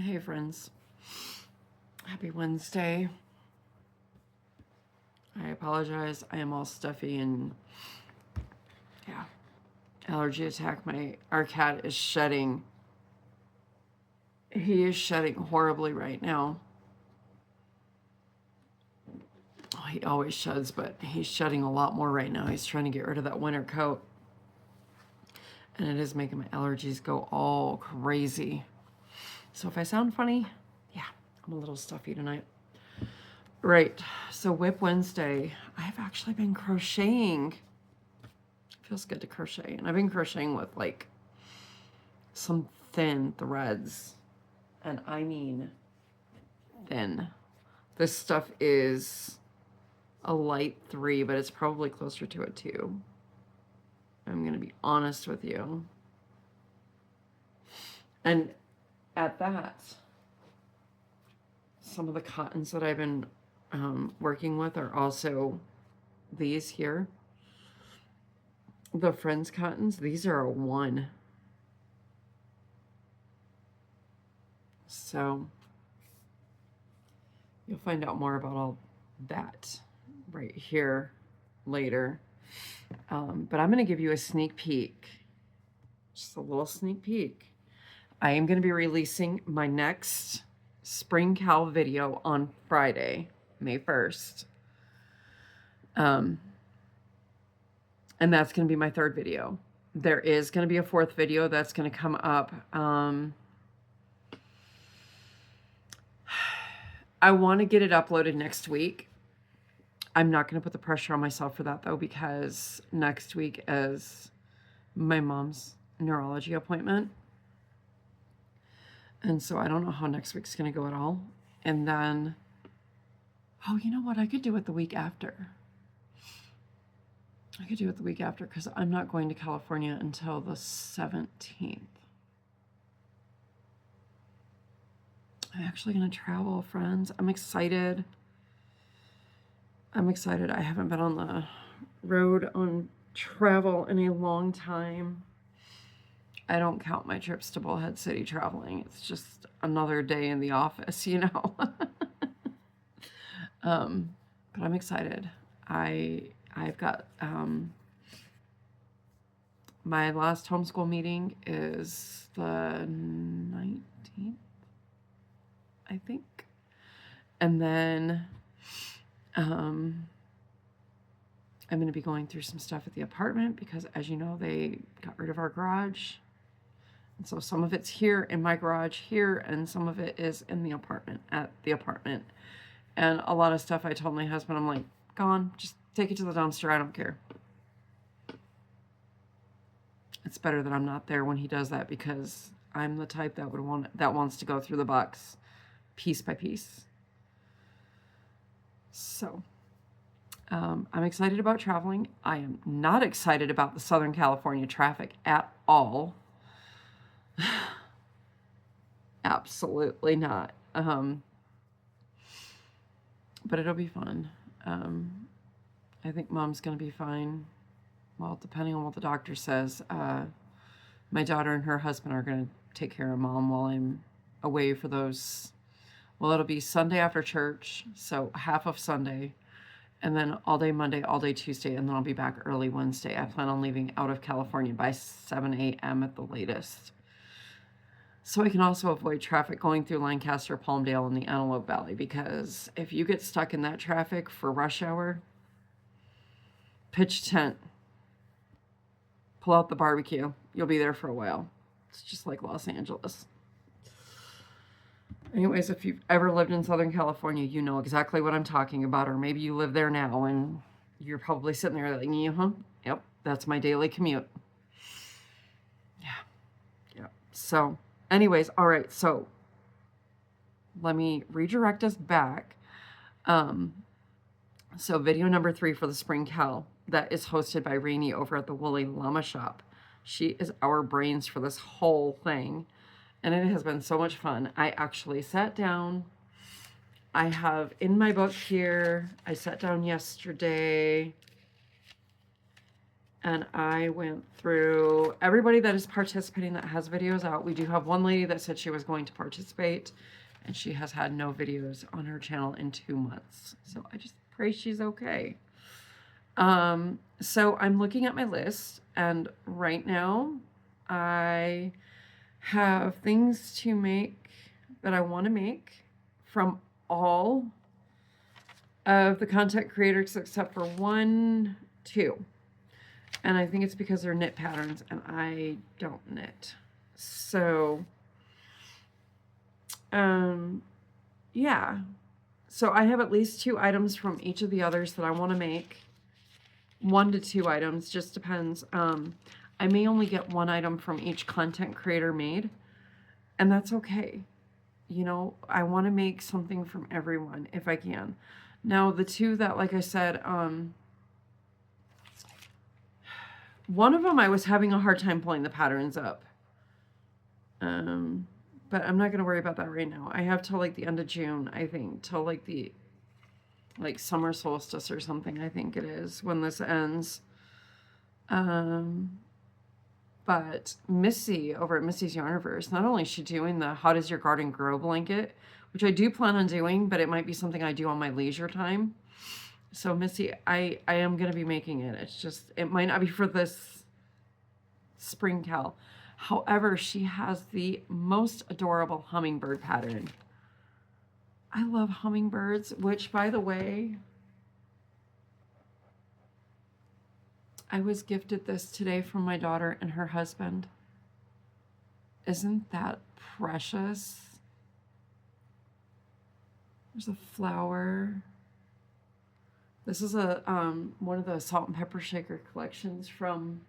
Hey friends, happy Wednesday. I apologize, I am all stuffy and yeah, allergy attack. Our cat is shedding. He is shedding horribly right now. Oh, he always sheds, but he's shedding a lot more right now. He's trying to get rid of that winter coat. And it is making my allergies go all crazy. So if I sound funny, yeah, I'm a little stuffy tonight. Right, so WIP Wednesday. I've actually been crocheting. It feels good to crochet. And I've been crocheting with like some thin threads. And I mean thin. This stuff is a light 3, but it's probably closer to a 2. I'm going to be honest with you. And at that, some of the cottons that I've been working with are also these here. The Friends cottons, these are a 1. So you'll find out more about all that right here later. But I'm going to give you a sneak peek, just a little sneak peek. I am going to be releasing my next spring cowl video on Friday, May 1st. And that's going to be my 3rd video. There is going to be a 4th video that's going to come up. I want to get it uploaded next week. I'm not going to put the pressure on myself for that, though, because next week is my mom's neurology appointment. And so I don't know how next week's going to go at all. And then, oh, you know what? I could do it the week after. I could do it the week after because I'm not going to California until the 17th. I'm actually going to travel, friends. I'm excited. I'm excited. I haven't been on the road on travel in a long time. I don't count my trips to Bullhead City traveling. It's just another day in the office, you know. But I'm excited. I've got my last homeschool meeting is the 19th, I think. And then I'm going to be going through some stuff at the apartment because, as you know, they got rid of our garage. And so some of it's here in my garage here, and some of it is in the apartment, at the apartment. And a lot of stuff I told my husband, I'm like, gone, just take it to the dumpster, I don't care. It's better that I'm not there when he does that because I'm the type that wants to go through the box piece by piece. So I'm excited about traveling. I am not excited about the Southern California traffic at all. Absolutely not. But it'll be fun. I think Mom's going to be fine. Well, depending on what the doctor says. My daughter and her husband are going to take care of Mom while I'm away for those. Well, it'll be Sunday after church, so half of Sunday, and then all day Monday, all day Tuesday, and then I'll be back early Wednesday. I plan on leaving out of California by 7 a.m. at the latest. So I can also avoid traffic going through Lancaster, Palmdale, and the Antelope Valley, because if you get stuck in that traffic for rush hour, pitch tent, pull out the barbecue. You'll be there for a while. It's just like Los Angeles. Anyways, if you've ever lived in Southern California, you know exactly what I'm talking about, or maybe you live there now and you're probably sitting there like, yep, that's my daily commute. Yeah. So anyways, all right, so let me redirect us back. So video number 3 for the spring cowl, that is hosted by Rainey over at the Woolly Llama Shop. She is our brains for this whole thing, and it has been so much fun. I actually sat down. I have in my book here, I sat down yesterday, and I went through everybody that is participating that has videos out. We do have one lady that said she was going to participate, and she has had no videos on her channel in 2 months. So I just pray she's okay. So I'm looking at my list, and right now I have things to make that I want to make from all of the content creators except for 1, 2. And I think it's because they're knit patterns and I don't knit. So, yeah. So I have at least 2 items from each of the others that I want to make. 1 to 2 items, just depends. I may only get 1 item from each content creator made, and that's okay. You know, I want to make something from everyone if I can. Now, the 2 that, like I said, one of them I was having a hard time pulling the patterns up. But I'm not going to worry about that right now. I have till like the end of June, I think, till like the summer solstice or something, I think it is, when this ends. But Missy over at Missy's Yarniverse, not only is she doing the How Does Your Garden Grow blanket, which I do plan on doing, but it might be something I do on my leisure time. So Missy, I am going to be making it. It's just, it might not be for this spring cal. However, she has the most adorable hummingbird pattern. I love hummingbirds, which, by the way, I was gifted this today from my daughter and her husband. Isn't that precious? There's a flower. This is a one of the salt and pepper shaker collections from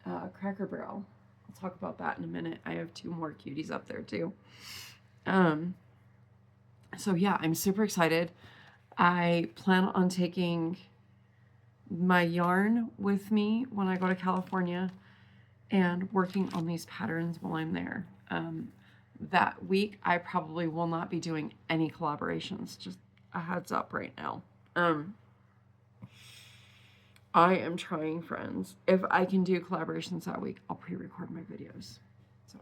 Cracker Barrel. I'll talk about that in a minute. I have 2 more cuties up there too. So yeah, I'm super excited. I plan on taking my yarn with me when I go to California and working on these patterns while I'm there. That week, I probably will not be doing any collaborations. Just a heads up right now. I am trying, friends. If I can do collaborations that week, I'll pre-record my videos. So,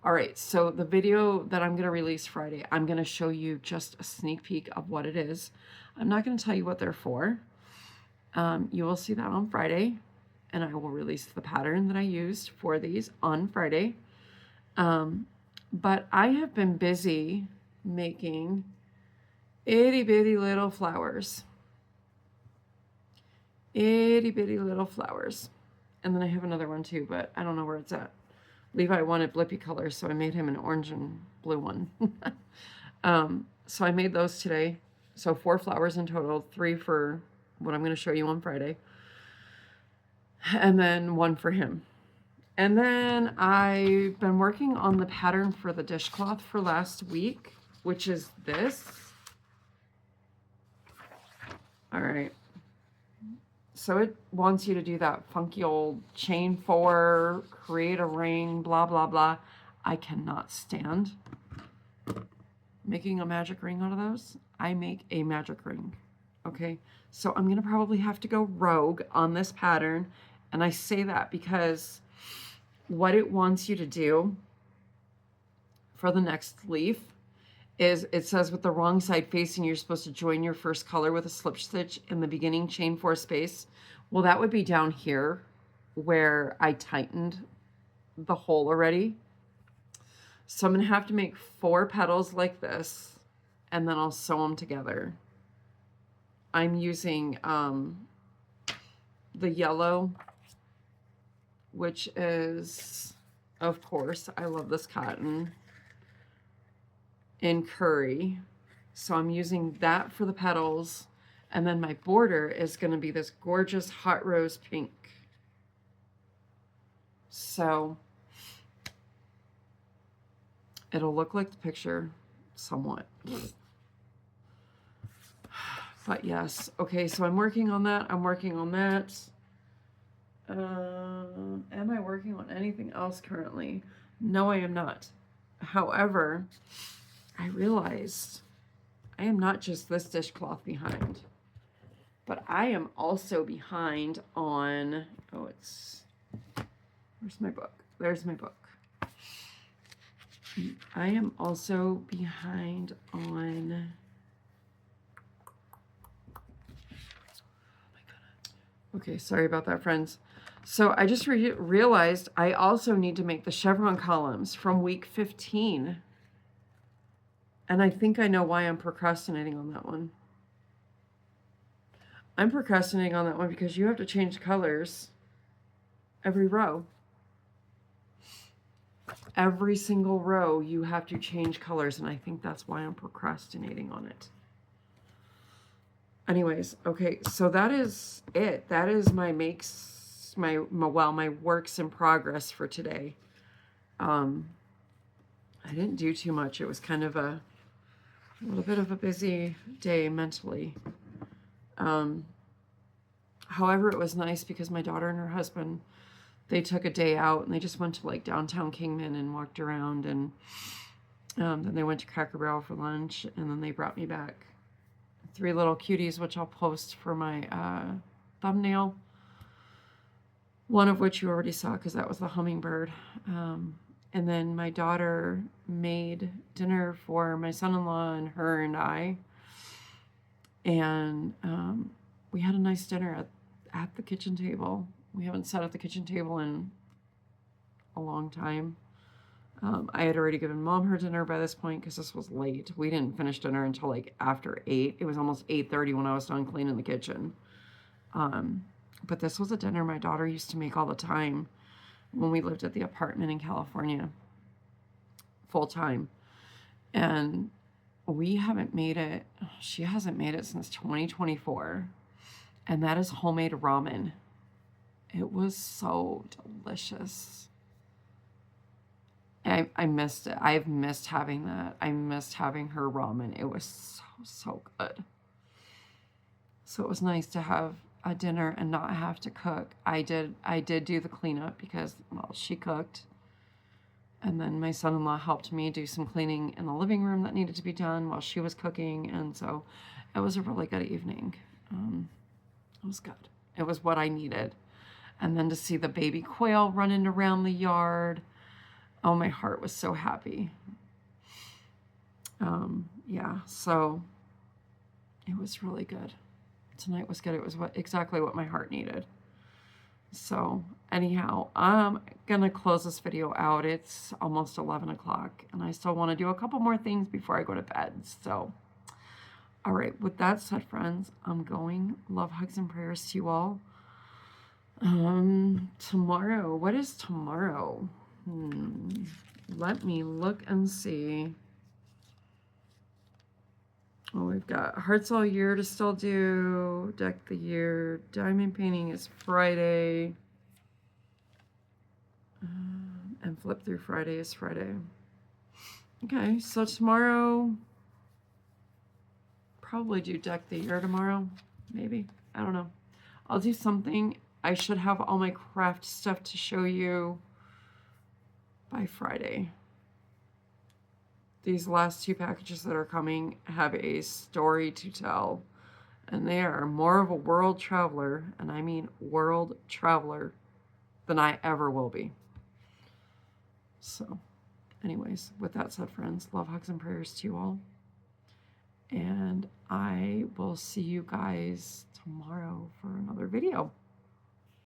all right. So the video that I'm going to release Friday, I'm going to show you just a sneak peek of what it is. I'm not going to tell you what they're for. You will see that on Friday, and I will release the pattern that I used for these on Friday. But I have been busy making itty bitty little flowers. Itty bitty little flowers. And then I have another one too, but I don't know where it's at. Levi wanted blippy colors, so I made him an orange and blue one. So I made those today. So 4 flowers in total, 3 for what I'm going to show you on Friday, and then 1 for him. And then I've been working on the pattern for the dishcloth for last week, which is this. All right. So it wants you to do that funky old chain 4, create a ring, blah, blah, blah. I cannot stand making a magic ring out of those. I make a magic ring. Okay. So I'm going to probably have to go rogue on this pattern. And I say that because what it wants you to do for the next leaf is, it says with the wrong side facing, you're supposed to join your first color with a slip stitch in the beginning chain 4 space. Well, that would be down here where I tightened the hole already. So I'm going to have to make 4 petals like this, and then I'll sew them together. I'm using the yellow, which is, of course, I love this cotton, in curry. So I'm using that for the petals. And then my border is going to be this gorgeous hot rose pink. So it'll look like the picture somewhat. But yes, okay, so I'm working on that. I'm working on that. Am I working on anything else currently? No, I am not. However, I realized I am not just this dishcloth behind, but I am also behind on Oh, where's my book? There's my book. I am also behind on, okay, sorry about that, friends. So I just realized I also need to make the chevron columns from week 15. And I think I know why I'm procrastinating on that one. I'm procrastinating on that one because you have to change colors every row. Every single row you have to change colors, and I think that's why I'm procrastinating on it. Anyways, okay, so that is it. That is my my works in progress for today. I didn't do too much. It was kind of a little bit of a busy day mentally. However, it was nice because my daughter and her husband, they took a day out and they just went to like downtown Kingman and walked around, and then they went to Cracker Barrel for lunch, and then they brought me back 3 little cuties, which I'll post for my thumbnail. One of which you already saw because that was the hummingbird. And then my daughter made dinner for my son-in-law and her and I. And we had a nice dinner at the kitchen table. We haven't sat at the kitchen table in a long time. I had already given Mom her dinner by this point because this was late. We didn't finish dinner until like after 8. It was almost 8:30 when I was done cleaning the kitchen. But this was a dinner my daughter used to make all the time when we lived at the apartment in California, full time. And we haven't made it, she hasn't made it since 2024. And that is homemade ramen. It was so delicious. I missed it. I've missed having that. I missed having her ramen. It was so good. So it was nice to have a dinner and not have to cook. I did do the cleanup because, well, she cooked. And then my son-in-law helped me do some cleaning in the living room that needed to be done while she was cooking. And so it was a really good evening. It was good. It was what I needed. And then to see the baby quail running around the yard, oh, my heart was so happy. Yeah, so it was really good. Tonight was good. It was exactly what my heart needed. So anyhow, I'm going to close this video out. It's almost 11 o'clock, and I still want to do a couple more things before I go to bed. So, all right, with that said, friends, I'm going. Love, hugs, and prayers to you all. Tomorrow, what is tomorrow? Let me look and see. Oh, we've got Hearts All Year to still do. Deck the Year. Diamond Painting is Friday. And Flip Through Friday is Friday. Okay, so tomorrow, probably do Deck the Year tomorrow. Maybe. I don't know. I'll do something. I should have all my craft stuff to show you by Friday. These last 2 packages that are coming have a story to tell, and they are more of a world traveler, and I mean world traveler, than I ever will be. So, anyways, with that said, friends, love, hugs, and prayers to you all, and I will see you guys tomorrow for another video.